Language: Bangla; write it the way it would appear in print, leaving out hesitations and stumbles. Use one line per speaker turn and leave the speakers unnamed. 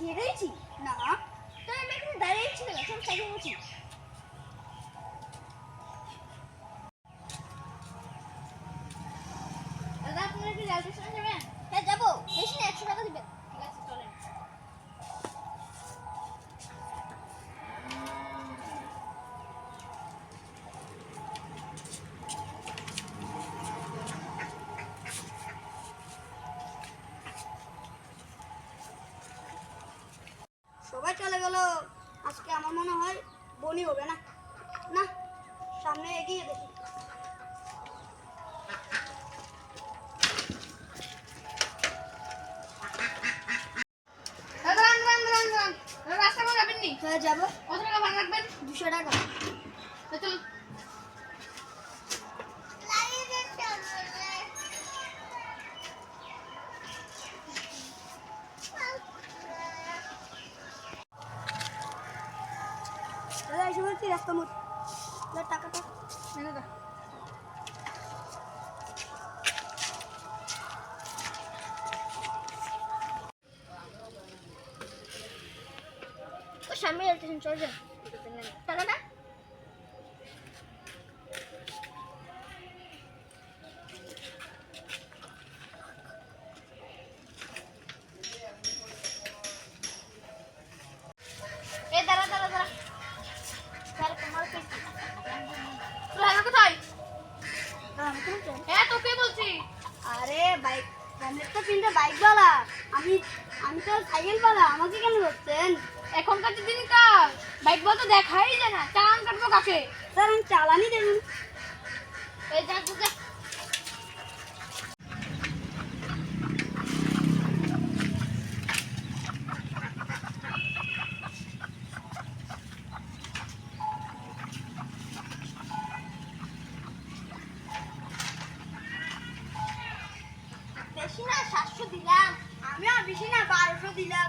খেয়ে রয়েছি না, তাই আমি এখানে দাঁড়িয়েছি কেন? সব সাইকেল বলছি। দাদা আপনারা কি রেল স্টেশনে যাবেন? হ্যাঁ যাবো, বেশি না 100 টাকা দিবেন। ঠিক আছে চলেন। সবাই চলে গেল, আজকে আমার মনে হয় বনি হবে না। না, সামনে এগিয়ে দেখি। রাস্তা করে যাবেন নি? হ্যাঁ যাবো। কত টাকা ভাড়া রাখবেন? 200 টাকা। চল। দাদা এসে বলছি রাস্তা মোট টাকাটা মেনে দা। ও সামনে স্টেশন চলে যান। টাকাটা এ দাঁড়া দাঁড়া দাঁড়া। স্যার তোমার কি তুই হাইওয়ে কোথায়? হ্যাঁ তোকে বলছি। আরে বাইক আমি তো তিনটে বাইকওয়ালা, আমি আমি তো সাইকেলওয়ালা, আমাকে কেন ধরছেন? এখনকার দিন কার বাইক বল তো দেখাই যায় না, চালান কাটবো কাকে? স্যার আমি চালানই দেবেন। এই যা যা। বেশি না 700 দিলাম, আমিও বেশি না 1200 দিলাম।